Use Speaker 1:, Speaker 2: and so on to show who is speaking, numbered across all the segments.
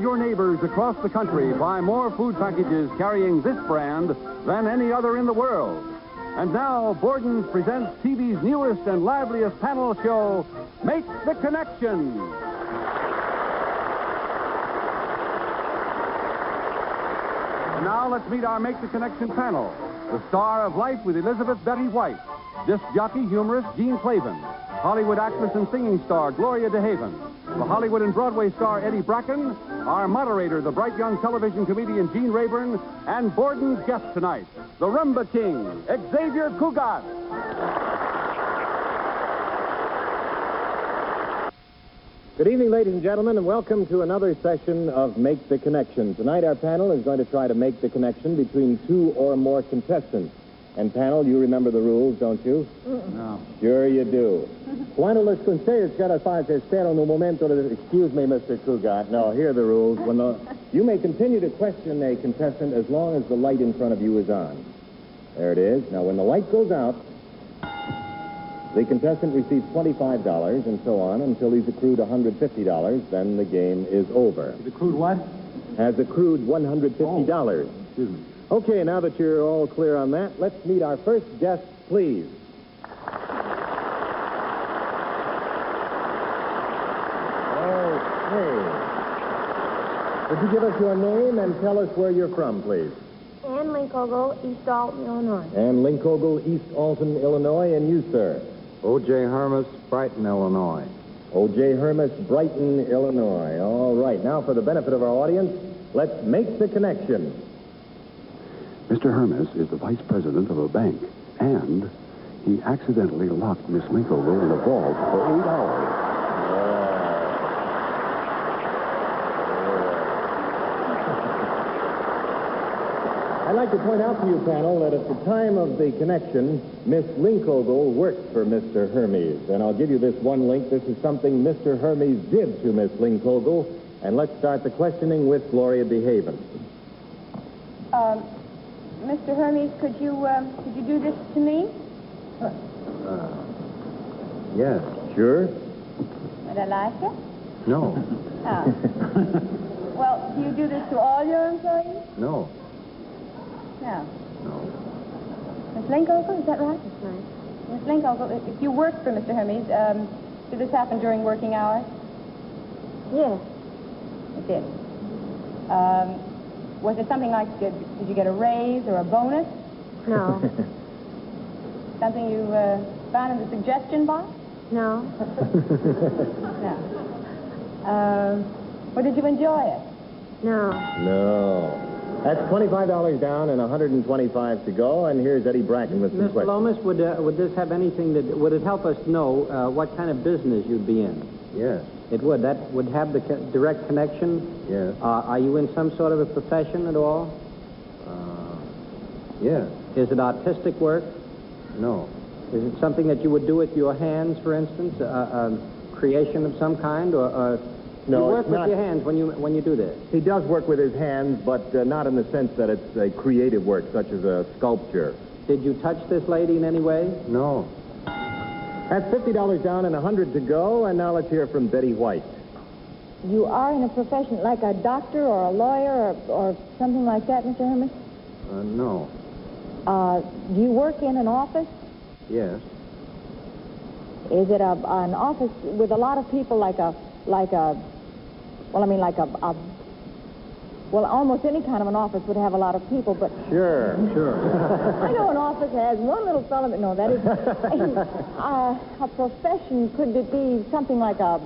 Speaker 1: and your neighbors across the country buy more food packages carrying this brand than any other in the world. And now, Borden's presents TV's newest and liveliest panel show, Make the Connection. And now let's meet our Make the Connection panel. The star of Life with Elizabeth Betty White, disc jockey, humorist Gene Klavin, Hollywood actress and singing star Gloria DeHaven, the Hollywood and Broadway star Eddie Bracken, our moderator, the bright young television comedian Gene Rayburn, and Borden's guest tonight, the Rumba King, Xavier Cugat.
Speaker 2: Good evening, ladies and gentlemen, and welcome to another session of Make the Connection. Tonight, our panel is going to try to make the connection between two or more contestants. And, panel, you remember the rules, don't you?
Speaker 1: No.
Speaker 2: Sure you do. Cuando los consejos cada parte esperan un momento de... Excuse me, Mr. Cugat. No, here are the rules. You may continue to question a contestant as long as the light in front of you is on. There it is. Now, when the light goes out, the contestant receives $25 and so on until he's accrued $150. Then the game is over.
Speaker 1: He's accrued what?
Speaker 2: Has accrued $150.
Speaker 1: Excuse me.
Speaker 2: Okay, now that you're all clear on that, let's meet our first guest, please. Okay. Would you give us your name and tell us where you're from, please?
Speaker 3: Ann Linkogle, East Alton, Illinois.
Speaker 2: Ann Linkogle, East Alton, Illinois, and you, sir?
Speaker 4: O.J. Hermes, Brighton, Illinois.
Speaker 2: O.J. Hermes, Brighton, Illinois. All right, now for the benefit of our audience, let's make the connection.
Speaker 5: Mr. Hermes is the vice president of a bank, and he accidentally locked Miss Linkogle in a vault for 8 hours.
Speaker 2: I'd like to point out to you, panel, that at the time of the connection, Miss Linkogle worked for Mr. Hermes. And I'll give you this one link. This is something Mr. Hermes did to Miss Linkogle. And let's start the questioning with Gloria DeHaven.
Speaker 3: Mr. Hermes, could you do this to me?
Speaker 4: Yes.
Speaker 2: Sure?
Speaker 3: Would I like it?
Speaker 4: No.
Speaker 3: Oh. Well, do you do this to all your employees?
Speaker 4: No.
Speaker 3: No.
Speaker 4: No.
Speaker 3: Miss Linkogle, is that right? That's right. Miss Linkogle, if you worked for Mr. Hermes, did this happen during working hours? Yes. It did. Was it something like, did you get a raise or a bonus?
Speaker 6: No.
Speaker 3: Something you found in the suggestion box?
Speaker 6: No.
Speaker 3: No. Or did you enjoy it?
Speaker 6: No.
Speaker 2: No. That's $25 down and $125 to go. And here's Eddie Bracken with some
Speaker 7: Mr.
Speaker 2: questions.
Speaker 7: Lomas, would this have anything to... Would it help us know what kind of business you'd be in?
Speaker 4: Yes.
Speaker 7: It would. That would have the direct connection?
Speaker 4: Yes.
Speaker 7: Are you in some sort of a profession at all?
Speaker 4: Yes.
Speaker 7: Is it artistic work?
Speaker 4: No.
Speaker 7: Is it something that you would do with your hands, for instance? A creation of some kind? Or
Speaker 2: No,
Speaker 7: you work
Speaker 2: it's
Speaker 7: with
Speaker 2: not.
Speaker 7: your hands when you do this?
Speaker 2: He does work with his hands, but not in the sense that it's a creative work, such as a sculpture.
Speaker 7: Did you touch this lady in any way?
Speaker 4: No.
Speaker 2: That's $50 down and $100 to go. And now let's hear from Betty White.
Speaker 6: You are in a profession like a doctor or a lawyer or something like that, Mr. Hermes?
Speaker 4: No.
Speaker 6: Do you work in an office?
Speaker 4: Yes.
Speaker 6: Is it an office with a lot of people well, almost any kind of an office would have a lot of people, but...
Speaker 2: Sure.
Speaker 6: I know an office has one little fellow... No, that is... a profession, could it be something like a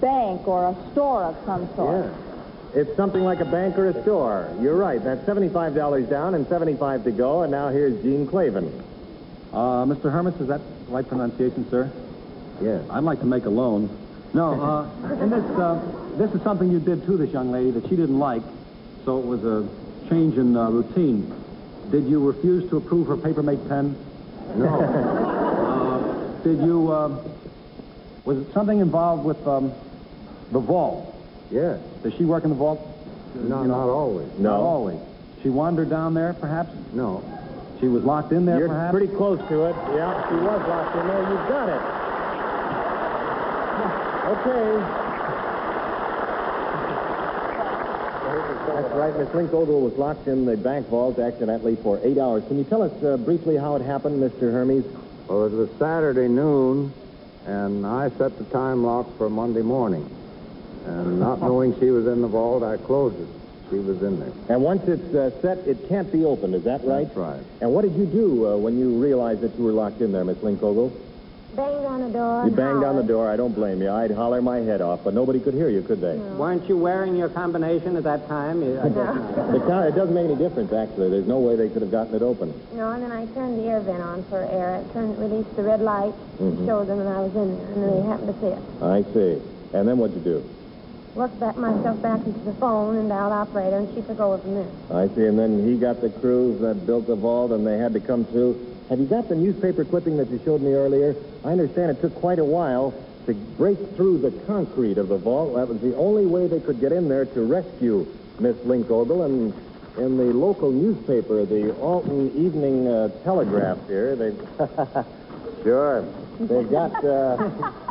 Speaker 6: bank or a store of some sort?
Speaker 2: Yeah. It's something like a bank or a store. You're right. That's $75 down and $75 to go. And now here's Gene Klavin.
Speaker 1: Mr. Hermes, is that the right pronunciation, sir?
Speaker 4: Yes.
Speaker 1: I'd like to make a loan. No, and this is something you did to this young lady that she didn't like, so it was a change in routine. Did you refuse to approve her papermate pen?
Speaker 4: No.
Speaker 1: Did you, was it something involved with the vault?
Speaker 4: Yes.
Speaker 1: Does she work in the vault?
Speaker 4: No, not always.
Speaker 2: No.
Speaker 1: Not always. She wandered down there, perhaps?
Speaker 4: No.
Speaker 1: She was locked in there,
Speaker 2: You're
Speaker 1: perhaps?
Speaker 2: pretty close to it. Yeah, she was locked in there. You've got it. Okay. That's right. Miss Linkogle was locked in the bank vault accidentally for 8 hours. Can you tell us briefly how it happened, Mr. Hermes?
Speaker 4: Well, it was Saturday noon, and I set the time lock for Monday morning. And not knowing she was in the vault, I closed it. She was in there.
Speaker 2: And once it's set, it can't be opened, is that right?
Speaker 4: That's right.
Speaker 2: And what did you do when you realized that you were locked in there, Miss Linkogle?
Speaker 6: Banged on the door.
Speaker 2: You banged on the door. I don't blame you. I'd holler my head off, but nobody could hear you, could they?
Speaker 6: No.
Speaker 7: Weren't you wearing your combination at that time? I guess not.
Speaker 2: It doesn't make any difference, actually. There's no way they could have gotten it open.
Speaker 6: No, and then I turned the air vent on for air. It released the red light, showed them that I was in there, and they happened to see it.
Speaker 2: I see. And then what'd you do?
Speaker 6: Worked myself back into the phone and dialed operator, and she took over from there.
Speaker 2: I see. And then he got the crews that built the vault, and they had to come through. Have you got the newspaper clipping that you showed me earlier? I understand it took quite a while to break through the concrete of the vault. That was the only way they could get in there to rescue Miss Linkogle. And in the local newspaper, the Alton Evening Telegraph here, they... Sure. They got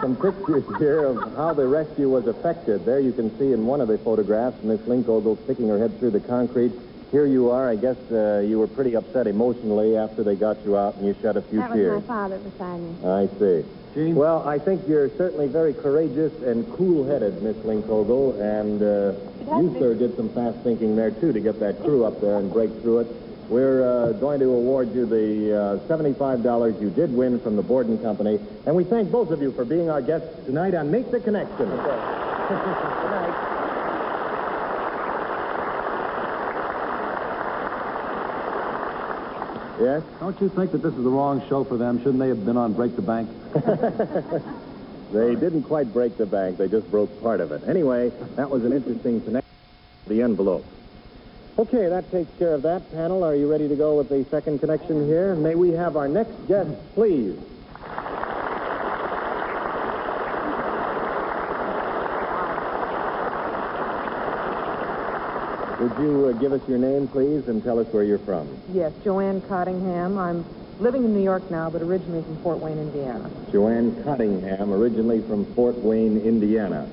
Speaker 2: some pictures here of how the rescue was effected. There you can see in one of the photographs Miss Linkogle sticking her head through the concrete. Here you are. I guess you were pretty upset emotionally after they got you out and you shed a few tears.
Speaker 6: That was my father beside me.
Speaker 2: I see.
Speaker 7: Gene?
Speaker 2: Well, I think you're certainly very courageous and cool-headed, Miss Linkogle, and you, sir, did some fast thinking there, too, to get that crew up there and break through it. We're going to award you the $75 you did win from the Borden Company, and we thank both of you for being our guests tonight on Make the Connection. Good night. Yes?
Speaker 1: Don't you think that this is the wrong show for them? Shouldn't they have been on Break the Bank?
Speaker 2: They didn't quite break the bank. They just broke part of it. Anyway, that was an interesting connection. The envelope. Okay, that takes care of that. Panel, are you ready to go with the second connection here? May we have our next guest, please? Would you give us your name, please, and tell us where you're from?
Speaker 8: Yes, Joanne Cottingham. I'm living in New York now, but originally from Fort Wayne, Indiana.
Speaker 2: Joanne Cottingham, originally from Fort Wayne, Indiana.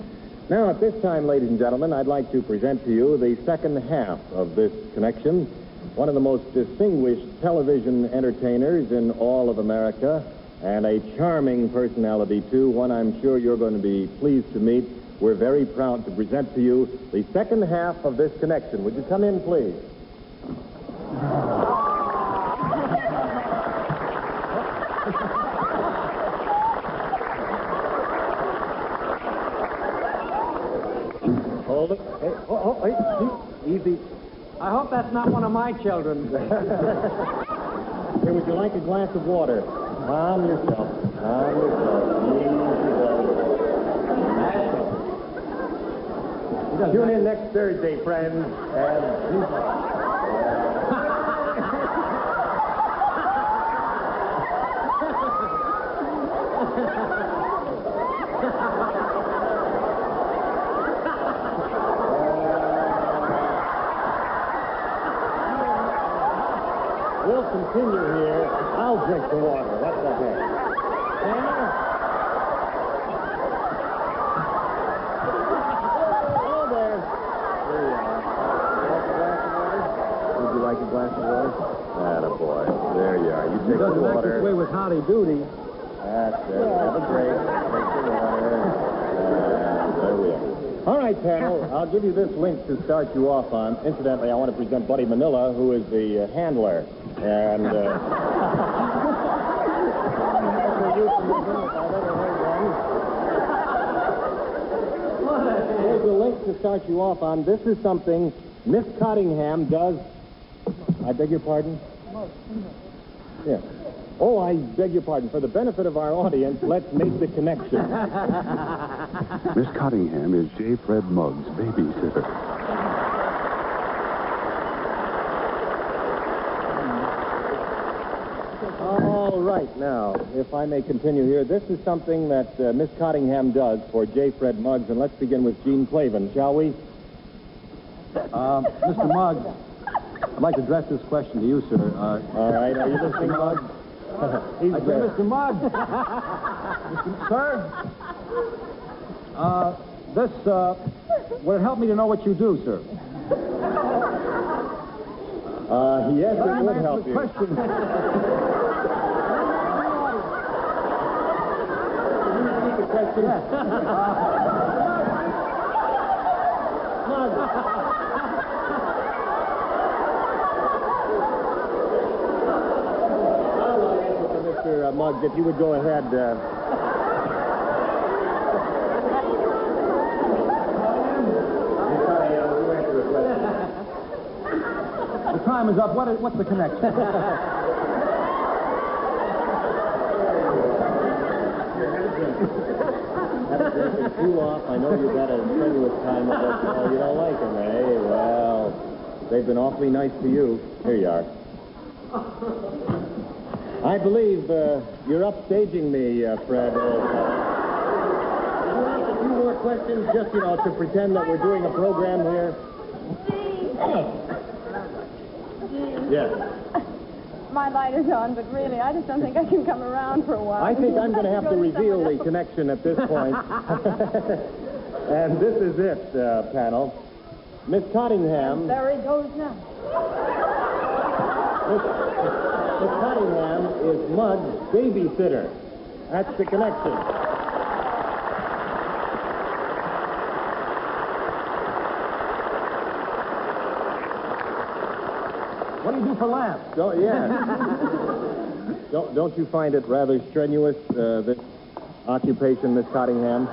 Speaker 2: Now, at this time, ladies and gentlemen, I'd like to present to you the second half of this connection. One of the most distinguished television entertainers in all of America, and a charming personality, too, one I'm sure you're going to be pleased to meet. We're very proud to present to you the second half of this connection. Would you come in, please? Hold it. Hey, hey, easy.
Speaker 7: I hope that's not one of my children.
Speaker 2: Hey, would you like a glass of water? Calm yourself. Calm yourself. Tune in next Thursday, friends. We'll continue here. I'll drink the water. What the heck? Hello there. Here you are. Would you like a glass of water? Attaboy. There you are. You take the
Speaker 1: Doesn't act
Speaker 2: water.
Speaker 1: this way with Howdy Doody.
Speaker 2: That's it. Have a break. Take the water. There we are. All right, panel. I'll give you this link to start you off on. Incidentally, I want to present Buddy Manila, who is the handler. And here's the link to start you off on. This is something Miss Cottingham does. I beg your pardon? Yeah. Oh, I beg your pardon. For the benefit of our audience, let's make the connection.
Speaker 5: Miss Cottingham is J. Fred Muggs' babysitter.
Speaker 2: All right, now, if I may continue here, this is something that Miss Cottingham does for J. Fred Muggs, and let's begin with Gene Klavin, shall we?
Speaker 1: Mr. Muggs, I'd like to address this question to you, sir.
Speaker 2: All right, are you listening, Muggs? He's
Speaker 1: I say,
Speaker 2: there.
Speaker 1: Mr. Muggs. Sir? This, would it help me to know what you do, sir?
Speaker 2: Yes, it would help you. Mr. Muggs, if you would go ahead.
Speaker 1: The time is up. What's the connection?
Speaker 2: Cool off. I know you've got a strenuous time, but you don't like them, eh? Well, they've been awfully nice to you. Here you are. I believe you're upstaging me, Fred. Would you like a few more questions, just, to pretend that we're doing a program here? Yes.
Speaker 3: My light is on, but really, I just don't think I can come around for a while.
Speaker 2: I think I'm going to have to reveal the connection at this point. And this is it, panel. Miss Cottingham.
Speaker 6: There he goes now.
Speaker 2: Miss Cottingham is Mud's babysitter. That's the connection.
Speaker 1: What do you do for laughs?
Speaker 2: Don't you find it rather strenuous, this occupation, Miss Cottingham?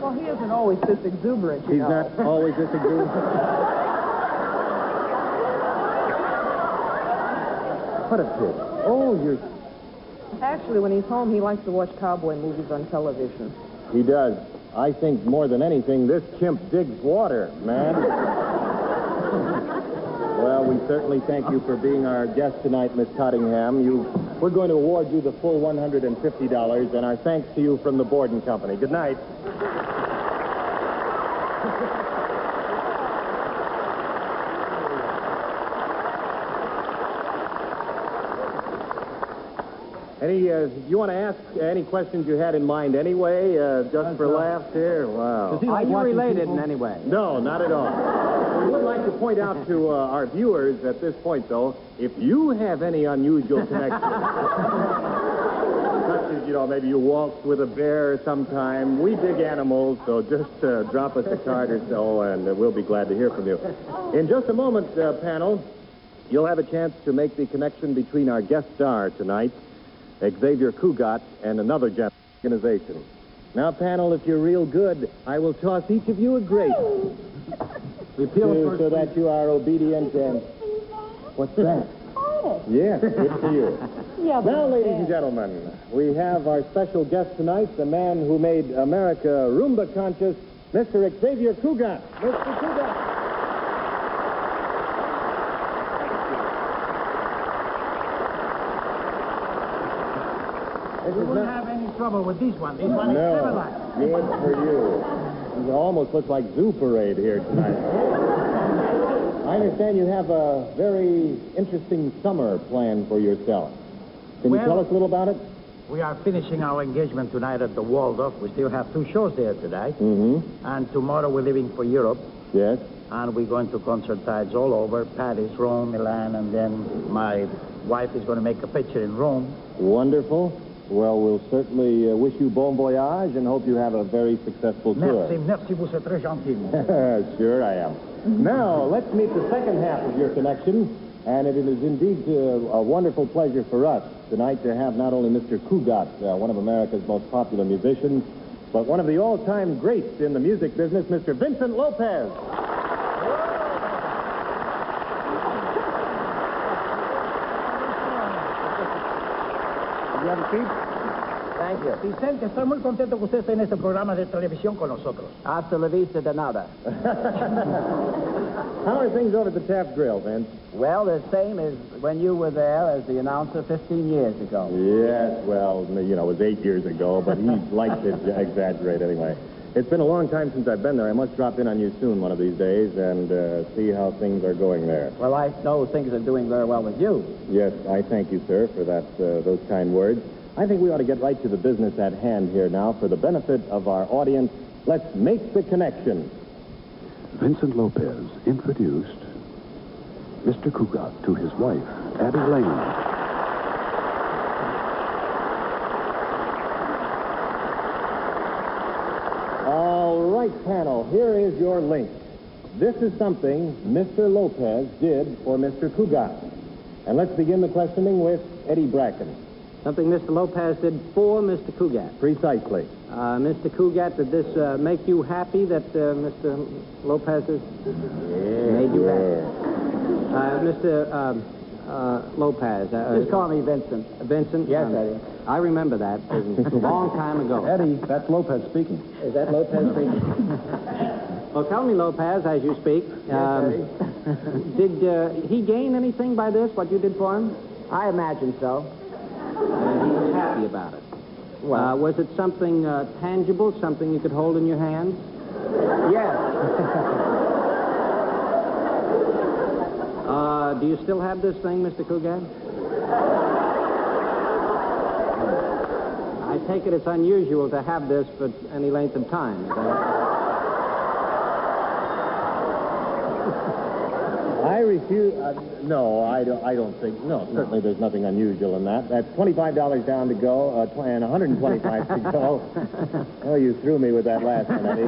Speaker 8: Well, he isn't always this exuberant, you
Speaker 2: He's
Speaker 8: know.
Speaker 2: not always this exuberant. What a pig. Oh, you're...
Speaker 8: Actually, when he's home, he likes to watch cowboy movies on television.
Speaker 2: He does. I think more than anything, this chimp digs water, man. Well, we certainly thank you for being our guest tonight, Miss Cottingham. We're going to award you the full $150, and our thanks to you from the Borden Company. Good night. You want to ask any questions you had in mind anyway, just for laughs here? Wow.
Speaker 7: Are you related in any way?
Speaker 2: No, not at all. We would like to point out to our viewers at this point, though, if you have any unusual connections, such as, maybe you waltzed with a bear sometime, we dig animals, so just drop us a card or so, and we'll be glad to hear from you. In just a moment, panel, you'll have a chance to make the connection between our guest star tonight, Xavier Cugat, and another organization. Now, panel, if you're real good, I will toss each of you a grape. So that you are obedient and... What's that? Yes, good for you.
Speaker 6: Yeah,
Speaker 2: Now, ladies and gentlemen, we have our special guest tonight, the man who made America Roomba conscious, Mr. Xavier Cugat. Mr. Cugat.
Speaker 9: We won't have any trouble with this one. This one is civilized.
Speaker 2: Good for you. It almost looks like Zoo Parade here tonight. I understand you have a very interesting summer planned for yourself. Can you tell us a little about it?
Speaker 9: We are finishing our engagement tonight at the Waldorf. We still have 2 shows there today.
Speaker 2: Mm-hmm.
Speaker 9: And tomorrow we're leaving for Europe.
Speaker 2: Yes.
Speaker 9: And we're going to concert sites all over, Paris, Rome, Milan, and then my wife is going to make a picture in Rome.
Speaker 2: Wonderful. Well, we'll certainly wish you bon voyage and hope you have a very successful tour.
Speaker 9: Merci, vous êtes très gentil.
Speaker 2: Sure I am. Now, let's meet the second half of your connection, and it is indeed a wonderful pleasure for us tonight to have not only Mr. Cugat, one of America's most popular musicians, but one of the all-time greats in the music business, Mr. Vincent Lopez.
Speaker 9: Thank you. Vicente, estoy muy contento que usted esté en este programa de televisión con nosotros.
Speaker 7: Hasta la vista de nada.
Speaker 2: How are things over at the Taft Grill, Vince?
Speaker 7: Well, the same as when you were there as the announcer 15 years ago.
Speaker 2: Yes, well, it was 8 years ago, but he likes to exaggerate anyway. It's been a long time since I've been there. I must drop in on you soon one of these days and see how things are going there.
Speaker 7: Well, I know things are doing very well with you.
Speaker 2: Yes, I thank you, sir, for those kind words. I think we ought to get right to the business at hand here now. For the benefit of our audience, let's make the connection.
Speaker 5: Vincent Lopez introduced Mr. Cugat to his wife, Abbe Lane.
Speaker 2: All right, panel, here is your link. This is something Mr. Lopez did for Mr. Cugat. And let's begin the questioning with Eddie Bracken.
Speaker 7: Something Mr. Lopez did for Mr. Cugat.
Speaker 2: Precisely.
Speaker 7: Mr. Cugat, did this make you happy that Mr. Lopez has made you happy? Mr. Lopez.
Speaker 9: Just call me Vincent.
Speaker 7: Vincent?
Speaker 9: Yes, Eddie.
Speaker 7: I remember that. It was a long time ago.
Speaker 5: Eddie, that's Lopez speaking.
Speaker 7: Is that Lopez speaking? Well, tell me, Lopez, as you speak. Did he gain anything by this, what you did for him?
Speaker 9: I imagine so.
Speaker 7: He was happy about it.
Speaker 9: Well,
Speaker 7: Was it something tangible, something you could hold in your hands?
Speaker 9: yes.
Speaker 7: Do you still have this thing, Mr. Cugat? I take it it's unusual to have this for any length of time. Is that...
Speaker 2: I refuse. No, I don't think. No, certainly there's nothing unusual in that. That's $25 down to go, and $125 to go. Oh, you threw me with that last one, Eddie.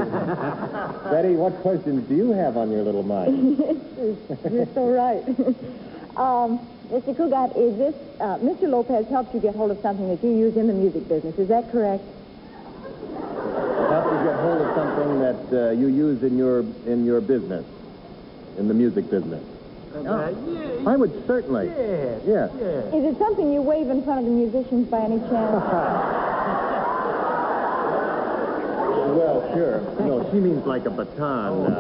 Speaker 2: Betty, what questions do you have on your little mind?
Speaker 6: You're so right. Mr. Cugat, is this, Mr. Lopez helped you get hold of something that you use in the music business. Is that correct?
Speaker 2: Help you get hold of something that you use in your business, in the music business. I would certainly. Yes.
Speaker 6: Is it something you wave in front of the musicians by any chance?
Speaker 2: Well, sure. No, she means like a baton.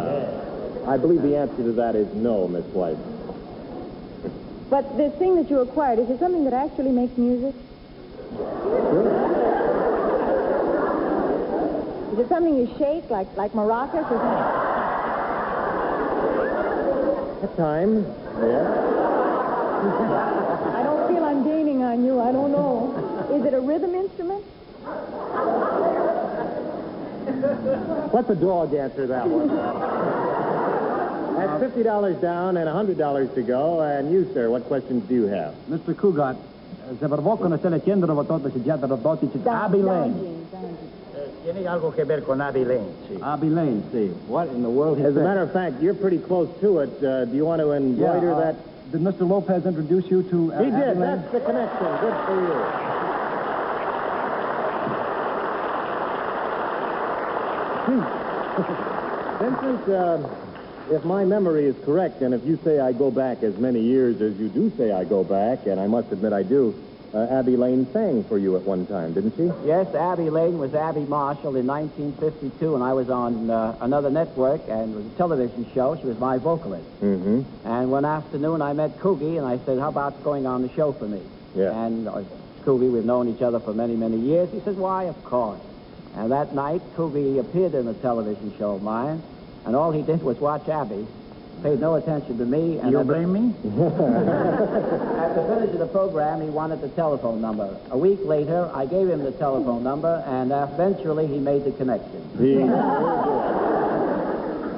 Speaker 2: I believe the answer to that is no, Miss White.
Speaker 6: But this thing that you acquired, is it something that actually makes music? Is it something you shake, like maracas or something?
Speaker 2: At times, yes.
Speaker 6: I don't feel I'm gaining on you. I don't know. Is it a rhythm instrument?
Speaker 2: Let the dog answer that one. That's $50 down and $100 to go. And you, sir, what questions do you have?
Speaker 9: Mr. Cugat, se vervocono se le chiedono vototo si già robotici Abbe Lane. Tiene algo che ver con Abbe Lane, sì. Abbe Lane, sì. What in the world?
Speaker 2: As a matter of fact, you're pretty close to it. Do you want to embroider that?
Speaker 9: Did Mr. Lopez introduce you to
Speaker 2: He did. That's the connection. Good for you. Vincent, if my memory is correct, and if you say I go back as many years as you do say I go back, and I must admit I do, Abbe Lane sang for you at one time, didn't she?
Speaker 10: Yes, Abbe Lane was Abby Marshall in 1952, and I was on another network, and it was a television show. She was my vocalist.
Speaker 2: Mm-hmm.
Speaker 10: And one afternoon, I met Coogie, and I said, how about going on the show for me?
Speaker 2: Yeah.
Speaker 10: And Coogie, we've known each other for many, many years. He says, why, of course. And that night, Coogie appeared in a television show of mine, and all he did was watch Abby. Paid no attention to me. And
Speaker 9: you blame me?
Speaker 10: At the finish of the program, he wanted the telephone number. A week later, I gave him the telephone number, and eventually he made the connection.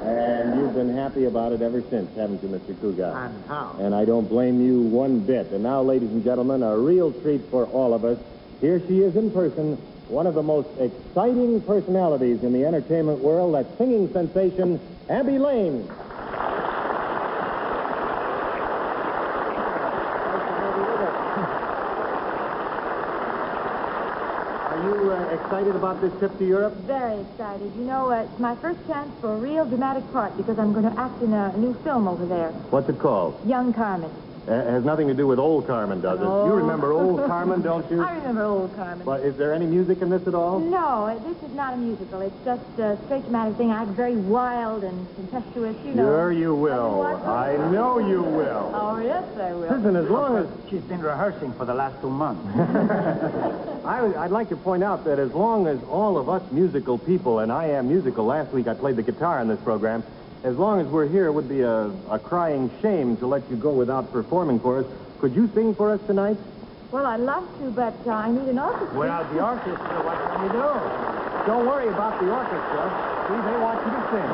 Speaker 2: And you've been happy about it ever since, haven't you, Mr. Cugat?
Speaker 9: And how?
Speaker 2: And I don't blame you one bit. And now, ladies and gentlemen, a real treat for all of us. Here she is in person, one of the most exciting personalities in the entertainment world, that singing sensation, Abbe Lane. Excited about this trip to Europe?
Speaker 3: Very excited. You know, it's my first chance for a real dramatic part because I'm going to act in a new film over there.
Speaker 2: What's it called?
Speaker 3: Young Carmen.
Speaker 2: Has nothing to do with old Carmen, does it?
Speaker 3: No.
Speaker 2: You remember old Carmen, don't you?
Speaker 3: I remember old Carmen.
Speaker 2: Well, is there any music in this at all?
Speaker 3: No, this is not a musical. It's just a straight dramatic thing. I'm very wild and tempestuous, you know.
Speaker 2: Sure you will. I know you will.
Speaker 3: Oh, yes, I will.
Speaker 2: Listen, as long as...
Speaker 9: She's been rehearsing for the last 2 months.
Speaker 2: I'd like to point out that as long as all of us musical people, and I am musical, last week I played the guitar in this program, as long as we're here, it would be a crying shame to let you go without performing for us. Could you sing for us tonight?
Speaker 3: Well, I'd love to, but I need an orchestra.
Speaker 2: Well, the orchestra, what can we do? Don't worry about the orchestra. See, they want you to sing.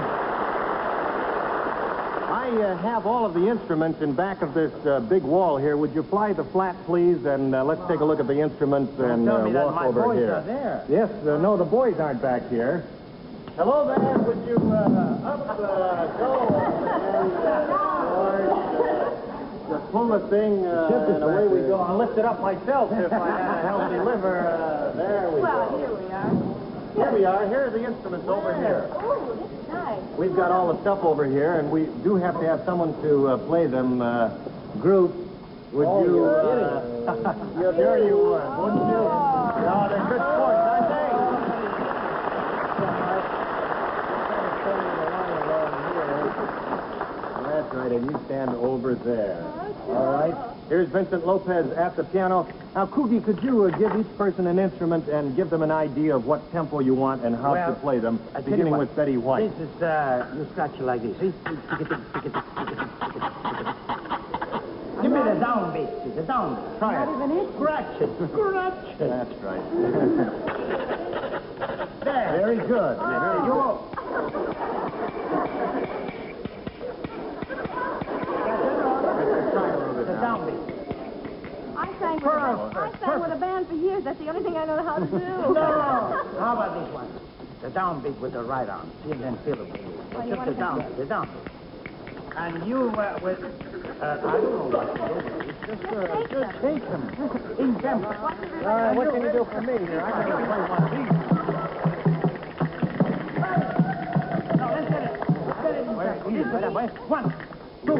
Speaker 2: I have all of the instruments in back of this big wall here. Would you fly the flap, please? And let's take a look at the instruments and walk over here.
Speaker 9: Are there.
Speaker 2: Yes, no, the boys aren't back here. Hello there. Would you go and just pull the thing and away we go. I'll lift it up myself if I had a healthy liver. There we go.
Speaker 3: Well, here we are.
Speaker 2: Here we are. Here are the instruments over here.
Speaker 3: Oh, this is nice.
Speaker 2: We've got all the stuff over here, and we do have to have someone to play them. Group, would you? Sure you would, wouldn't you? No, they're good sports, aren't they? That's right, and you stand over there. All right. Here's Vincent Lopez at the piano. Now, Coogie, could you give each person an instrument and give them an idea of what tempo you want and how to play them, beginning with Betty White?
Speaker 9: This is, you scratch it like this, see? Give me the downbeat, see, the downbeat. Try it. Scratch it. Scratch it.
Speaker 2: That's right. There. Very good. Very good.
Speaker 9: The downbeat.
Speaker 3: I sang with a band for years. That's the only thing I know how to do.
Speaker 9: No. How about this one? The downbeat with the right arm. See, and then feel it. Just the downbeat, the downbeat. And you, I don't know what to do. Just take them. In tempo.
Speaker 2: What can you do for me here? I can play one of these.
Speaker 9: No, let's get it. Let's get it in tempo. 1, 2, 1.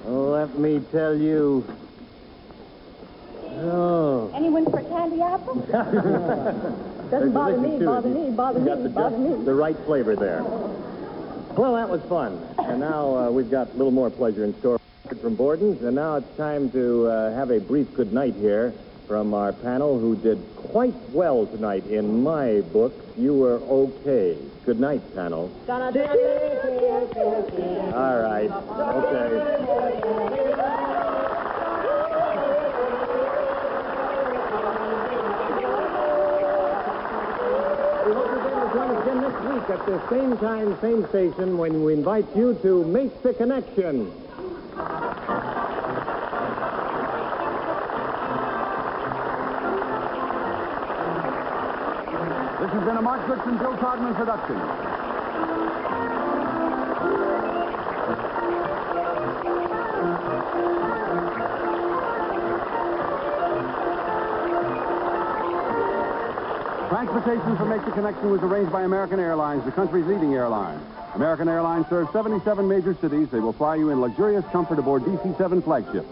Speaker 2: Let me tell you. Oh.
Speaker 3: Anyone for candy apple?
Speaker 6: Doesn't bother me, bother me, bother me, bother me.
Speaker 2: The right flavor there. Well, that was fun. And now we've got a little more pleasure in store from Borden's. And now it's time to have a brief good night here from our panel who did quite well tonight. In my book, you were okay. Good night, panel. All right. Okay. We hope you'll be able to join us again this week at the same time, same station, when we invite you to Make the Connection.
Speaker 1: This has been a Mark Brooks and Bill Todman production. Transportation for Make the Connection was arranged by American Airlines, the country's leading airline. American Airlines serves 77 major cities. They will fly you in luxurious comfort aboard DC-7 flagships.